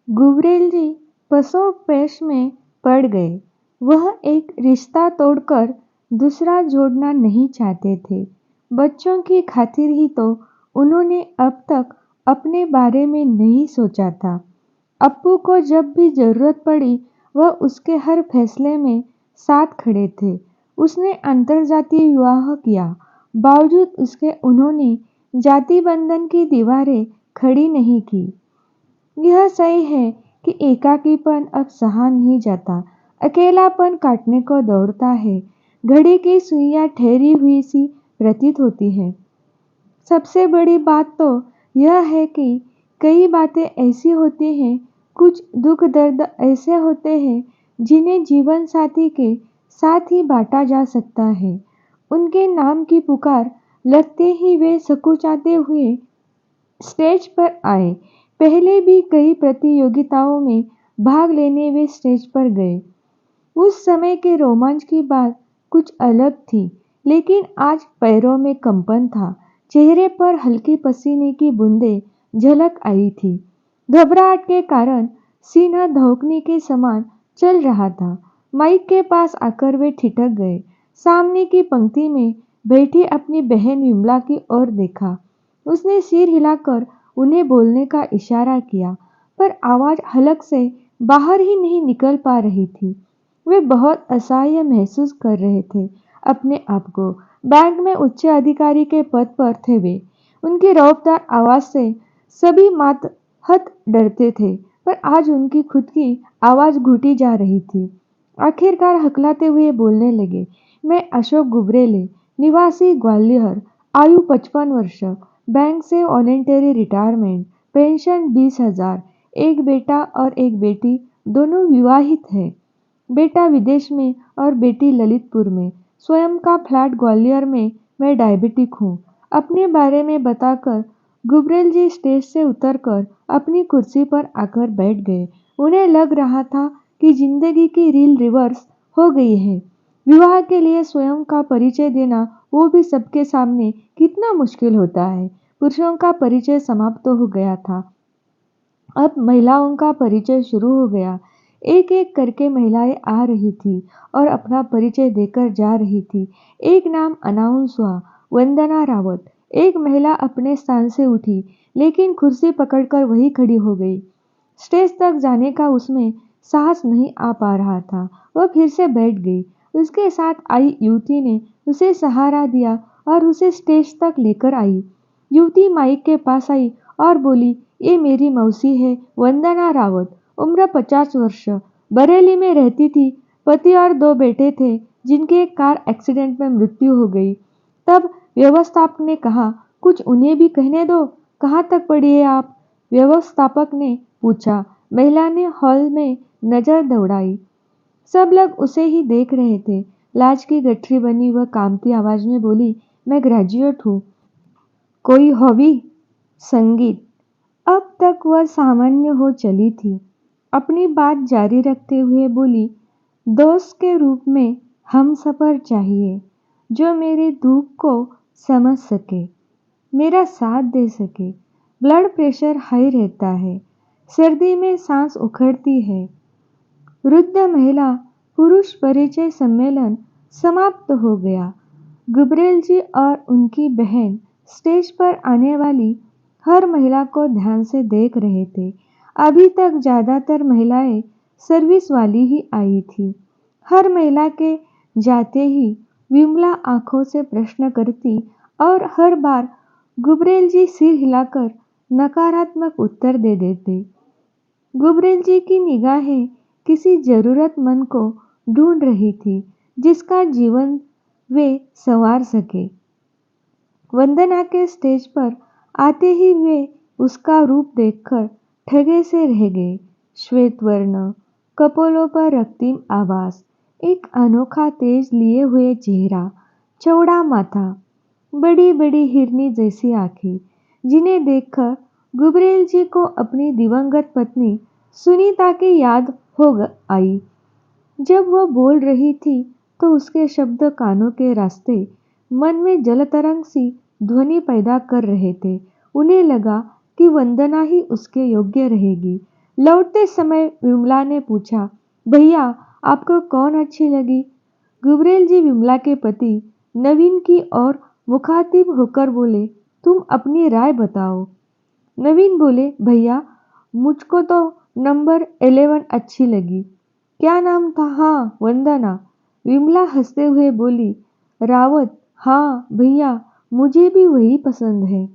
गुबरेल जी पसोपेश में पड़ गए। वह एक रिश्ता तोड़कर दूसरा जोड़ना नहीं चाहते थे। बच्चों की खातिर ही तो उन्होंने अब तक अपने बारे में नहीं सोचा था। अप्पू को जब भी जरूरत पड़ी वह उसके हर फैसले में साथ खड़े थे। उसने अंतरजातीय विवाह किया, बावजूद उसके उन्होंने जाति बंधन की दीवारें खड़ी नहीं की। यह सही है कि एकाकीपन अब सहा नहीं जाता, अकेलापन काटने को दौड़ता है। घड़ी की सुइयां ठहरी हुई सी प्रतीत होती है। सबसे बड़ी बात तो यह है कि कई बातें ऐसी होती हैं, कुछ दुख दर्द ऐसे होते हैं जिन्हें जीवन साथी के साथ ही बांटा जा सकता है। उनके नाम की पुकार लगते ही वे सकुचाते हुए स्टेज पर आए। पहले भी कई प्रतियोगिताओं में भाग लेने वे स्टेज पर गए। उस समय के रोमांच की बात कुछ अलग थी, लेकिन आज पैरों में कंपन था। चेहरे पर हल्की पसीने की बूंदें झलक आई थी। घबराहट के कारण सीना धड़कने के समान चल रहा था। माइक के पास आकर वे ठिठक गए। सामने की पंक्ति में बैठी अपनी बहन विमला की ओर देखा। उसने सिर हिलाकर उन्हें बोलने का इशारा किया, पर आवाज हलक से बाहर ही नहीं निकल पा रही थी। वे बहुत असहाय महसूस कर रहे थे अपने आप को। बैंक में उच्च अधिकारी के पद पर थे वे। उनकी रौबदार आवाज से सभी मातहत डरते थे, पर आज उनकी खुद की आवाज घुटी जा रही थी। आखिरकार हकलाते हुए बोलने लगे, मैं अशोक गुबरेले, निवासी ग्वालियर, आयु 55 वर्ष, बैंक से वॉलंटरी रिटायरमेंट, पेंशन 20,000, एक बेटा और एक बेटी, दोनों विवाहित हैं। बेटा विदेश में और बेटी ललितपुर में। स्वयं का फ्लैट ग्वालियर में। मैं डायबिटिक हूँ। अपने बारे में बताकर गुबरेल जी स्टेज से उतरकर अपनी कुर्सी पर आकर बैठ गए। उन्हें लग रहा था कि जिंदगी की रील रिवर्स हो गई है। विवाह के लिए स्वयं का परिचय देना, वो भी सबके सामने, कितना मुश्किल होता है। पुरुषों का परिचय समाप्त हो गया था, अब महिलाओं का परिचय शुरू हो गया। एक एक करके महिलाएं आ रही थी और अपना परिचय देकर जा रही थी। एक नाम अनाउंस हुआ, वंदना रावत। एक महिला अपने स्थान से उठी, लेकिन कुर्सी पकड़कर वहीं खड़ी हो गई। स्टेज तक जाने का उसमें साहस नहीं आ पा रहा था। वह फिर से बैठ गई। उसके साथ आई युवती ने उसे सहारा दिया और उसे स्टेज तक लेकर आई। युवती माइक के पास आई और बोली, ये मेरी मौसी है, वंदना रावत, उम्र 50 वर्ष, बरेली में रहती थी। पति और 2 बेटे थे, जिनके एक कार एक्सीडेंट में मृत्यु हो गई। तब व्यवस्थापक ने कहा, कुछ उन्हें भी कहने दो। कहाँ तक पढ़ी है आप? व्यवस्थापक ने पूछा। महिला ने हॉल में नजर दौड़ाई। सब लोग उसे ही देख रहे थे। लाज की गठरी बनी वह कांपती आवाज में बोली, मैं ग्रेजुएट हूँ। कोई हॉबी? संगीत। अब तक वह सामान्य हो चली थी। अपनी बात जारी रखते हुए बोली, दोस्त के रूप में हमसफर चाहिए, जो मेरे दुख को समझ सके, मेरा साथ दे सके। ब्लड प्रेशर हाई रहता है, सर्दी में सांस उखड़ती है। वृद्ध महिला पुरुष परिचय सम्मेलन समाप्त हो गया। गुबरेल जी और उनकी बहन स्टेज पर आने वाली हर महिला को ध्यान से देख रहे थे। अभी तक ज्यादातर महिलाएं सर्विस वाली ही आई थी। हर महिला के जाते ही विमला आंखों से प्रश्न करती और हर बार गुबरेल जी सिर हिलाकर नकारात्मक उत्तर दे देते। गुबरेल जी की निगाहें किसी जरूरतमंद को ढूंढ रही थी, जिसका जीवन वे संवार सके। वंदना के स्टेज पर आते ही वे उसका रूप देखकर ठगे से रह गए। श्वेत वर्ण, कपोलों पर रक्तीम आभास, एक अनोखा तेज लिए हुए चेहरा, चौड़ा माथा, बड़ी बड़ी हिरनी जैसी आंखें, जिन्हें देखकर गुबरेल जी को अपनी दिवंगत पत्नी सुनीता की याद आई। जब वह बोल रही थी तो उसके शब्द कानों के रास्ते मन में जलतरंग सी ध्वनि पैदा कर रहे थे। उन्हें लगा कि वंदना ही उसके योग्य रहेगी। लौटते समय विमला ने पूछा, भैया आपको कौन अच्छी लगी? गुबरेल जी विमला के पति नवीन की ओर मुखातिब होकर बोले, तुम अपनी राय बताओ। नवीन बोले, भैया मुझको तो नंबर 11 अच्छी लगी। क्या नाम था? हाँ, वंदना। विमला हंसते हुए बोली, रावत। हाँ भैया, मुझे भी वही पसंद है।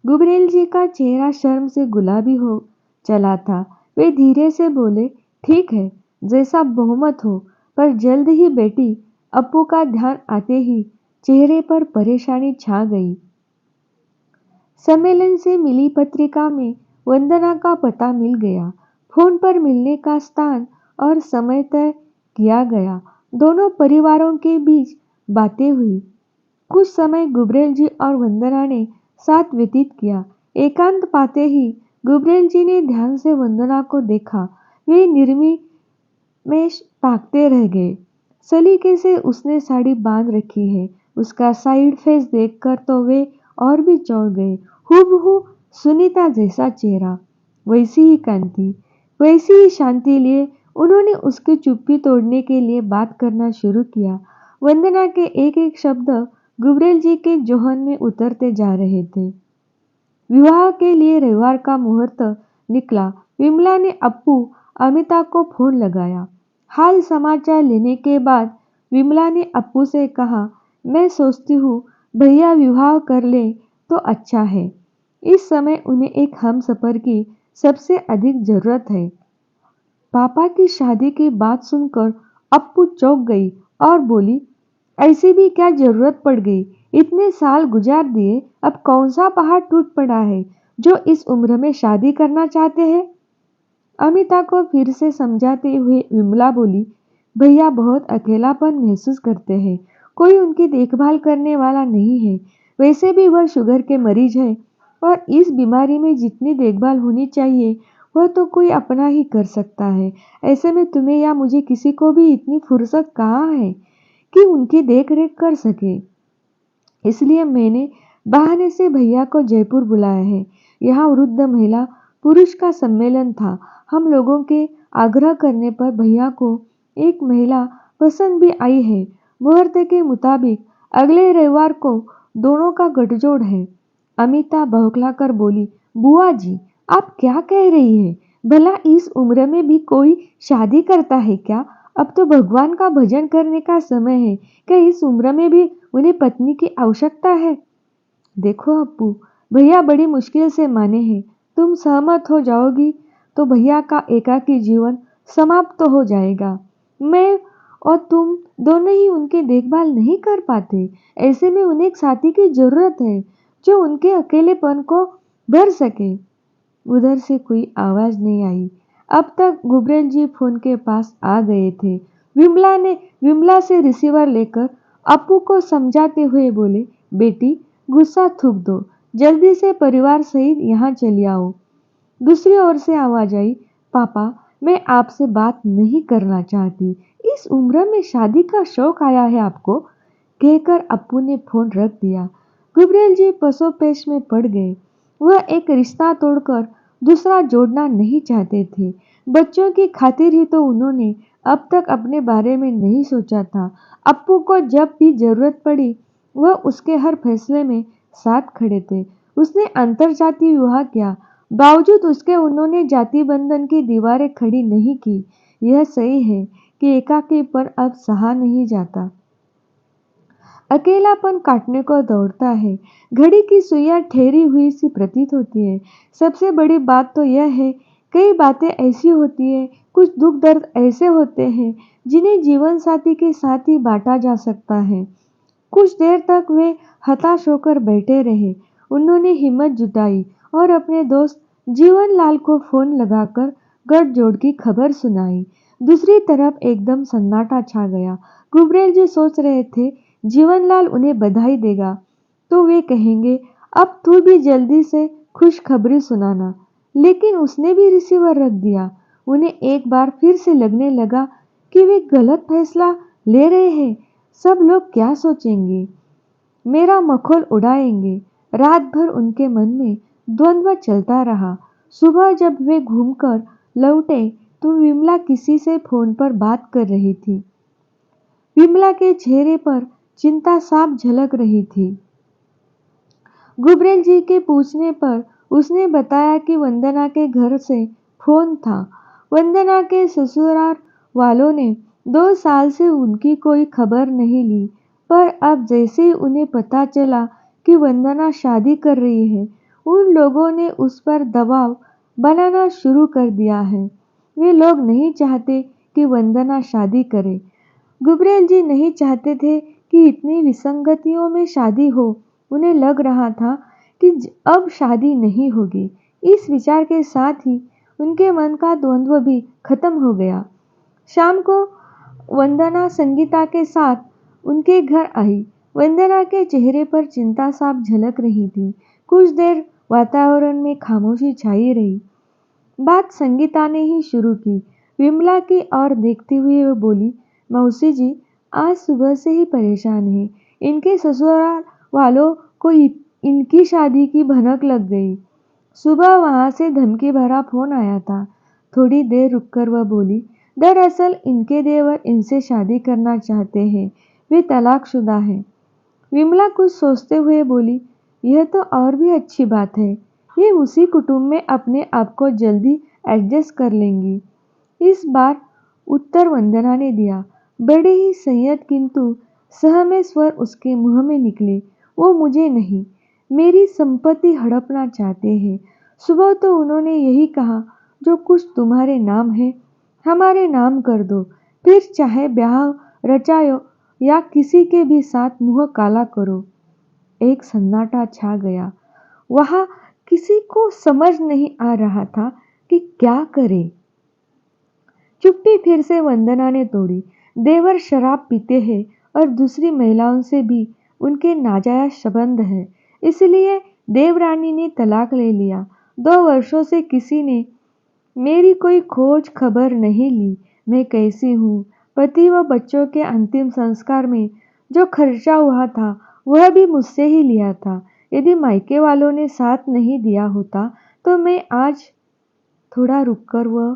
गुबरेल जी का चेहरा शर्म से गुलाबी हो चला था। वे धीरे से बोले, ठीक है, जैसा बहुमत हो। पर जल्द ही बेटी अप्पू का ध्यान आते ही चेहरे पर परेशानी छा गई। सम्मेलन से मिली पत्रिका में वंदना का पता मिल गया। फोन पर मिलने का स्थान और समय तय किया गया। दोनों परिवारों के बीच बातें हुई। कुछ समय गुबरेल जी और वंदना ने साथ व्यतीत किया। एकांत पाते ही गुबरेल जी ने ध्यान से वंदना को देखा। वे निर्निमेष ताकते रह गए। सलीके से उसने साड़ी बांध रखी है। उसका साइड फेस देखकर तो वे और भी चौंक गए। हूबहू सुनीता जैसा चेहरा, वैसी ही कांति, वैसी ही शांति लिए उन्होंने उसकी चुप्पी तोड़ने के लिए बात करना शुरू किया। वंदना के एक एक शब्द गुबरेल जी के जोहन में उतरते जा रहे थे। विवाह के लिए रविवार का मुहूर्त निकला। विमला ने अप्पू अमिता को फोन लगाया। हाल समाचार लेने के बाद विमला ने अप्पू से कहा, मैं सोचती हूँ भैया विवाह कर ले तो अच्छा है। इस समय उन्हें एक हमसफर की सबसे अधिक जरूरत है। पापा की शादी की बात सुनकर अप्पू चौंक गई और बोली, ऐसी भी क्या जरूरत पड़ गई? इतने साल गुजार दिए, अब कौन सा पहाड़ टूट पड़ा है जो इस उम्र में शादी करना चाहते हैं? अमिता को फिर से समझाते हुए विमला बोली, भैया बहुत अकेलापन महसूस करते हैं। कोई उनकी देखभाल करने वाला नहीं है। वैसे भी वह शुगर के मरीज है और इस बीमारी में जितनी देखभाल होनी चाहिए वह तो कोई अपना ही कर सकता है। ऐसे में तुम्हें या मुझे किसी को भी इतनी फुर्सत कहाँ है कि उनकी देख रेख कर सके। इसलिए मैंने बहाने से भैया को जयपुर बुलाया है। यहाँ वृद्ध महिला पुरुष का सम्मेलन था। हम लोगों के आग्रह करने पर भैया को एक महिला पसंद भी आई है। मुहूर्त के मुताबिक अगले रविवार को दोनों का गठजोड़ है। अमिता बौखलाकर बोली, बुआ जी आप क्या कह रही हैं? भला इस उम्र में भी कोई शादी करता है क्या? अब तो भगवान का भजन करने का समय है। क्या इस उम्र में भी उन्हें पत्नी की आवश्यकता है? देखो अप्पू, भैया बड़ी मुश्किल से माने हैं। तुम सहमत हो जाओगी तो भैया का एकाकी जीवन समाप्त तो हो जाएगा। मैं और तुम दोनों ही उनकी देखभाल नहीं कर पाते। ऐसे में उन्हें एक साथी की जरूरत है जो उनके अकेलेपन को भर सके। उधर से कोई आवाज नहीं आई। अब तक गुबरेल जी फोन के पास आ गए थे। विमला से रिसीवर लेकर अप्पू को समझाते हुए बोले, बेटी गुस्सा थूक दो, जल्दी से परिवार सहित यहाँ चली आओ। दूसरी ओर से आवाज आई, पापा मैं आपसे बात नहीं करना चाहती। इस उम्र में शादी का शौक आया है आपको? कहकर अप्पू ने फोन रख दिया। गुबरेल जी पसोपेश में पड़ गए। वह एक रिश्ता तोड़कर दूसरा जोड़ना नहीं चाहते थे। बच्चों की खातिर ही तो उन्होंने अब तक अपने बारे में नहीं सोचा था। अप्पू को जब भी जरूरत पड़ी वह उसके हर फैसले में साथ खड़े थे। उसने अंतरजातीय विवाह किया, बावजूद उसके उन्होंने जाति बंधन की दीवारें खड़ी नहीं की। यह सही है कि एकाकीपन अब सहा नहीं जाता। अकेलापन काटने को दौड़ता है। घड़ी की सुइयां ठहरी हुई सी प्रतीत होती है। सबसे बड़ी बात तो यह है, कई बातें ऐसी होती है, कुछ दुख दर्द ऐसे होते हैं जिन्हें जीवन साथी के साथ ही बांटा जा सकता है। कुछ देर तक वे हताश होकर बैठे रहे। उन्होंने हिम्मत जुटाई और अपने दोस्त जीवन लाल को फोन लगाकर गठजोड़ की खबर सुनाई। दूसरी तरफ एकदम सन्नाटा छा गया। गुबरेल जी सोच रहे थे जीवनलाल उन्हें बधाई देगा तो वे कहेंगे, अब तू भी जल्दी से खुशखबरी सुनाना। लेकिन उसने भी रिसीवर रख दिया। उन्हें एक बार फिर से लगने लगा कि वे गलत फैसला ले रहे हैं। सब लोग क्या सोचेंगे, मेरा मखौल उड़ाएंगे। रात भर उनके मन में द्वंद्व चलता रहा। सुबह जब वे घूमकर लौटे तो विमला किसी से फोन पर बात कर रही थी। विमला के चेहरे पर चिंता साफ झलक रही थी। गुबरेल जी के पूछने पर उसने बताया कि वंदना के घर से फोन था। वंदना के ससुराल वालों ने 2 साल से उनकी कोई खबर नहीं ली, पर अब जैसे ही उन्हें पता चला कि वंदना शादी कर रही है, उन लोगों ने उस पर दबाव बनाना शुरू कर दिया है। वे लोग नहीं चाहते कि वंदना शादी करे। गुबरेल जी नहीं चाहते थे कि इतनी विसंगतियों में शादी हो। उन्हें लग रहा था कि अब शादी नहीं होगी। इस विचार के साथ ही उनके मन का द्वंद्व भी खत्म हो गया। शाम को वंदना संगीता के साथ उनके घर आई। वंदना के चेहरे पर चिंता साफ झलक रही थी। कुछ देर वातावरण में खामोशी छाई रही। बात संगीता ने ही शुरू की। विमला की ओर देखते हुए वो बोली, मौसी जी, आज सुबह से ही परेशान है। इनके ससुराल वालों को इनकी शादी की भनक लग गई। सुबह वहां से धमकी भरा फोन आया था। थोड़ी देर रुककर वह बोली, दरअसल इनके देवर इनसे शादी करना चाहते हैं। वे तलाकशुदा हैं। विमला कुछ सोचते हुए बोली, यह तो और भी अच्छी बात है। ये उसी कुटुंब में अपने आप को जल्दी एडजस्ट कर लेंगी। इस बार उत्तर वंदना ने दिया। बड़े ही संयत किंतु सहमे स्वर उसके मुंह में निकले। वो मुझे नहीं, मेरी संपत्ति हड़पना चाहते हैं। सुबह तो उन्होंने यही कहा, जो कुछ तुम्हारे नाम है हमारे नाम कर दो, फिर चाहे ब्याह रचायो या किसी के भी साथ मुंह काला करो। एक सन्नाटा छा गया। वहां किसी को समझ नहीं आ रहा था कि क्या करे। चुप्पी फिर से वंदना ने तोड़ी। देवर शराब पीते हैं और दूसरी महिलाओं से भी उनके नाजायज संबंध है, इसलिए देवरानी ने तलाक ले लिया। 2 वर्षों से किसी ने मेरी कोई खोज खबर नहीं ली। मैं कैसी हूँ। पति व बच्चों के अंतिम संस्कार में जो खर्चा हुआ था वह भी मुझसे ही लिया था। यदि मायके वालों ने साथ नहीं दिया होता तो मैं आज। थोड़ा रुककर वह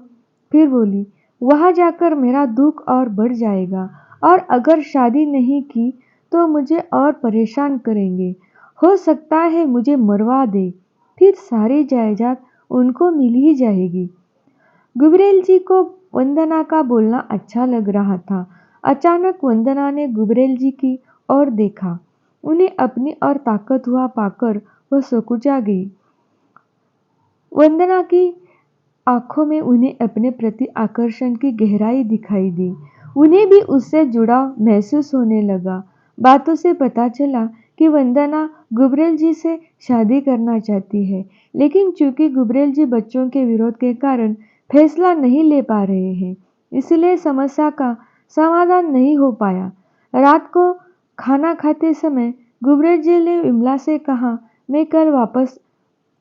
फिर बोली, वहां जाकर मेरा दुख और बढ़ जाएगा, और अगर शादी नहीं की तो मुझे और परेशान करेंगे। हो सकता है मुझे मरवा दे, फिर सारी जायदाद उनको मिल ही जाएगी। गुबरेल जी को वंदना का बोलना अच्छा लग रहा था। अचानक वंदना ने गुबरेल जी की ओर देखा। उन्हें अपनी ओर ताकत हुआ पाकर वह सकुचा गई। वंदना की आंखों में उन्हें अपने प्रति आकर्षण की गहराई दिखाई दी। उन्हें भी उससे जुड़ाव महसूस होने लगा। बातों से पता चला कि वंदना गुबरेल जी से शादी करना चाहती है, लेकिन चूंकि गुबरेल जी बच्चों के विरोध के कारण फैसला नहीं ले पा रहे हैं, इसलिए समस्या का समाधान नहीं हो पाया। रात को खाना खाते समय गुबरेल जी ने विमला से कहा, मैं कल वापस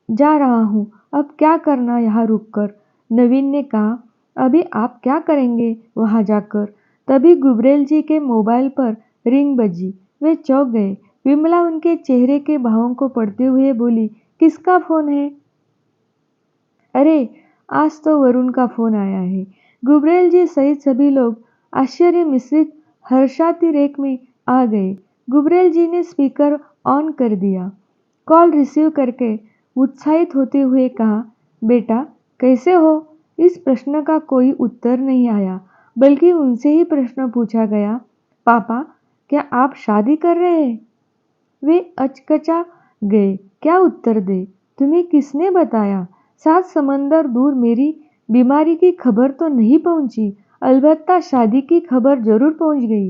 जा रहा हूँ, अब क्या करना यहाँ रुककर। नवीन ने कहा, अभी आप क्या करेंगे वहाँ जाकर। तभी गुबरेल जी के मोबाइल पर रिंग बजी। वे चौंक गए। विमला उनके चेहरे के भावों को पढ़ते हुए बोली, किसका फोन है। अरे, आज तो वरुण का फोन आया है। गुबरेल जी सहित सभी लोग आश्चर्य मिश्रित हर्षातिरेक में आ गए। गुबरेल जी ने स्पीकर ऑन कर दिया। कॉल रिसीव करके उत्साहित होते हुए कहा, बेटा कैसे हो। इस प्रश्न का कोई उत्तर नहीं आया, बल्कि उनसे ही प्रश्न पूछा गया, पापा क्या आप शादी कर रहे हैं। वे अचकचा गए। क्या उत्तर दे। तुम्हें किसने बताया। 7 समंदर दूर मेरी बीमारी की खबर तो नहीं पहुंची, अलबत्ता शादी की खबर जरूर पहुंच गई।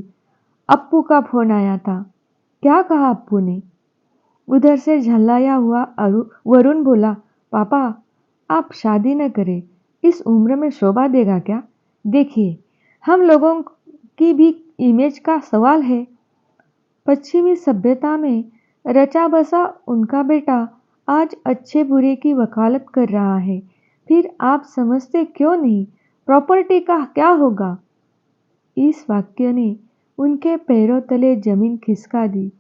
अप्पू का फोन आया था। क्या कहा अप्पू ने। उधर से झल्लाया हुआ वरुण बोला, पापा आप शादी न करें, इस उम्र में शोभा देगा क्या। देखिए, हम लोगों की भी इमेज का सवाल है। पश्चिमी सभ्यता में रचा बसा उनका बेटा आज अच्छे बुरे की वकालत कर रहा है, फिर आप समझते क्यों नहीं। प्रॉपर्टी का क्या होगा। इस वाक्य ने उनके पैरों तले जमीन खिसका दी।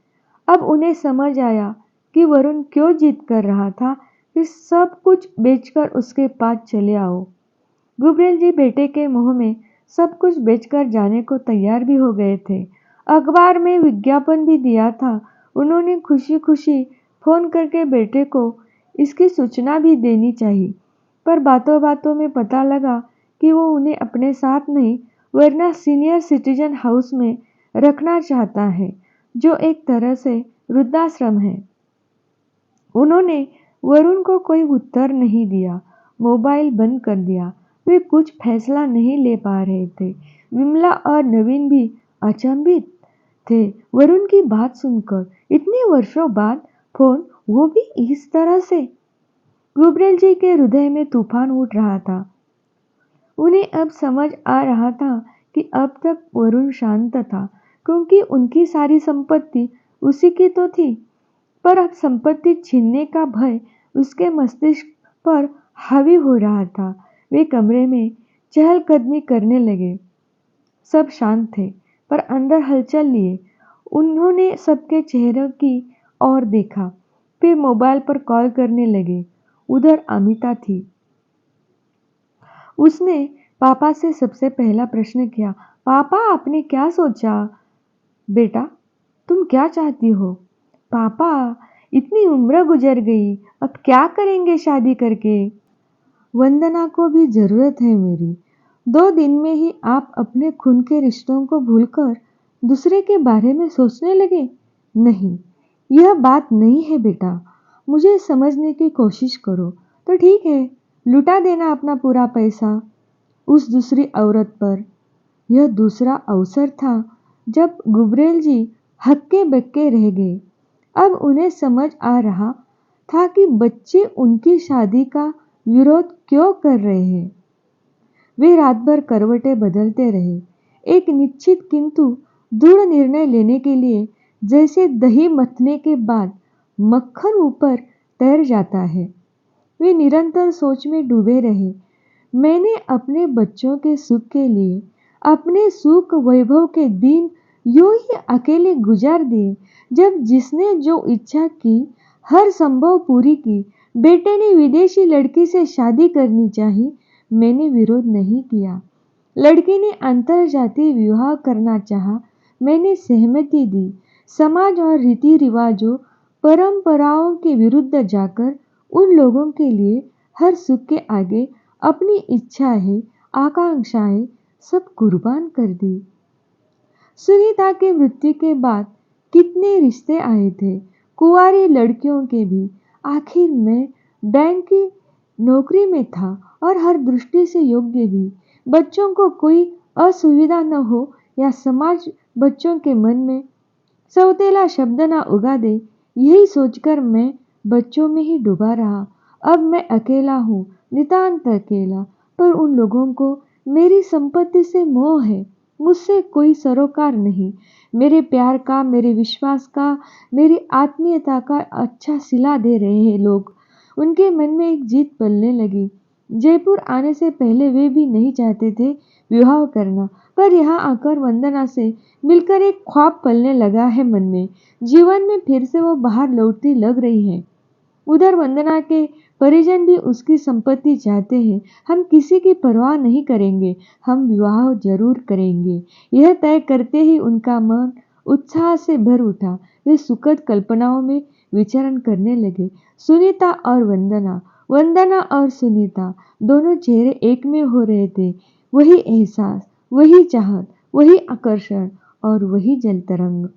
अब उन्हें समझ आया कि वरुण क्यों जिद कर रहा था। फिर सब कुछ बेचकर उसके पास चले आओ। गुबरेल जी बेटे के मुंह में सब कुछ बेचकर जाने को तैयार भी हो गए थे। अखबार में विज्ञापन भी दिया था। उन्होंने खुशी खुशी फोन करके बेटे को इसकी सूचना भी देनी चाहिए, पर बातों बातों में पता लगा कि वो उन्हें अपने साथ नहीं वरना सीनियर सिटीजन हाउस में रखना चाहता है, जो एक तरह से वृद्धाश्रम है। उन्होंने वरुण को कोई उत्तर नहीं दिया, मोबाइल बंद कर दिया। वे कुछ फैसला नहीं ले पा रहे थे। विमला और नवीन भी अचंभित थे वरुण की बात सुनकर। इतने वर्षों बाद फोन, वो भी इस तरह से। गुबरेल जी के हृदय में तूफान उठ रहा था। उन्हें अब समझ आ रहा था कि अब तक वरुण शांत था क्योंकि उनकी सारी संपत्ति उसी की तो थी, पर अब संपत्ति छीनने का भय उसके मस्तिष्क पर हावी हो रहा था। वे कमरे में चहलकदमी करने लगे। सब शांत थे, पर अंदर हलचल लिए। उन्होंने सबके चेहरों की ओर देखा, फिर मोबाइल पर कॉल करने लगे। उधर अमिता थी। उसने पापा से सबसे पहला प्रश्न किया, पापा आपने क्या सोचा? बेटा, तुम क्या चाहती हो? पापा, इतनी उम्र गुजर गई, अब क्या करेंगे शादी करके? वंदना को भी जरूरत है मेरी। 2 दिन में ही आप अपने खून के रिश्तों को भूलकर दूसरे के बारे में सोचने लगे। नहीं, यह बात नहीं है बेटा। मुझे समझने की कोशिश करो। तो ठीक है, लुटा देना अपना पूरा पैसा उस दूसरी औरत पर। यह दूसरा अवसर था जब गुबरेल जी हक्के बक्के रह गए। अब उन्हें समझ आ रहा था कि बच्चे उनकी शादी का विरोध क्यों कर रहे हैं। वे रात भर करवटें बदलते रहे, एक निश्चित किंतु दृढ़ निर्णय लेने के लिए, जैसे दही मथने के बाद मक्खन ऊपर तैर जाता है। वे निरंतर सोच में डूबे रहे। मैंने अपने बच्चों के सुख के लिए अपने सुख वैभव के दिन यूं ही अकेले गुजार दिए। जब जिसने जो इच्छा की हर संभव पूरी की। बेटे ने विदेशी लड़की से शादी करनी चाहिए, मैंने विरोध नहीं किया। लड़की ने अंतर जातीय विवाह करना चाहा, मैंने सहमति दी। समाज और रीति रिवाजों परंपराओं के विरुद्ध जाकर उन लोगों के लिए हर सुख के आगे अपनी इच्छाएं आकांक्षाएं सब कुर्बान कर दी। सुनीता के मृत्यु के बाद कितने रिश्ते आए थे, कुंवारी लड़कियों के भी। आखिर मैं बैंक की नौकरी में था और हर दृष्टि से योग्य भी। बच्चों को कोई असुविधा न हो या समाज बच्चों के मन में सौतेला शब्द न उगा दे, यही सोचकर मैं बच्चों में ही डूबा रहा। अब मैं अकेला हूँ, नितांत अकेला, पर उन लोगों को मेरी संपत्ति से मोह है, मुझसे कोई सरोकार नहीं। मेरे प्यार का, मेरे विश्वास का, मेरी आत्मीयता का अच्छा सिला दे रहे हैं लोग। उनके मन में एक जीत पलने लगी। जयपुर आने से पहले वे भी नहीं चाहते थे विवाह करना, पर यहाँ आकर वंदना से मिलकर एक ख्वाब पलने लगा है मन में। जीवन में फिर से वो बाहर लौटती लग रही है। उधर वंदना के परिजन भी उसकी संपत्ति चाहते हैं। हम किसी की परवाह नहीं करेंगे, हम विवाह जरूर करेंगे। यह तय करते ही उनका मन उत्साह से भर उठा। वे सुखद कल्पनाओं में विचरण करने लगे। सुनीता और वंदना, वंदना और सुनीता, दोनों चेहरे एक में हो रहे थे। वही एहसास, वही चाहत, वही आकर्षण और वही जल तरंग।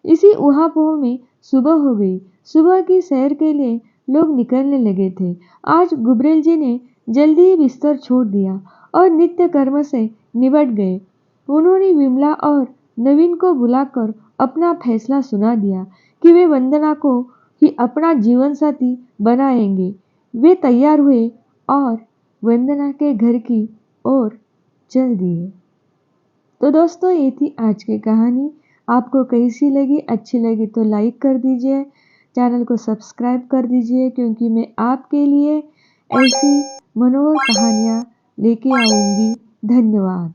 इसी उहापोह में सुबह हो गई। सुबह की सैर के लिए लोग निकलने लगे थे। आज गुबरेल जी ने जल्दी ही बिस्तर छोड़ दिया और नित्य कर्म से निबट गए। उन्होंने विमला और नवीन को बुलाकर अपना फैसला सुना दिया कि वे वंदना को ही अपना जीवन साथी बनाएंगे। वे तैयार हुए और वंदना के घर की ओर चल दिए। तो दोस्तों, ये थी आज की कहानी। आपको कैसी लगी? अच्छी लगी तो लाइक कर दीजिए, चैनल को सब्सक्राइब कर दीजिए, क्योंकि मैं आपके लिए ऐसी मनोहर कहानियाँ लेके आऊँगी। धन्यवाद।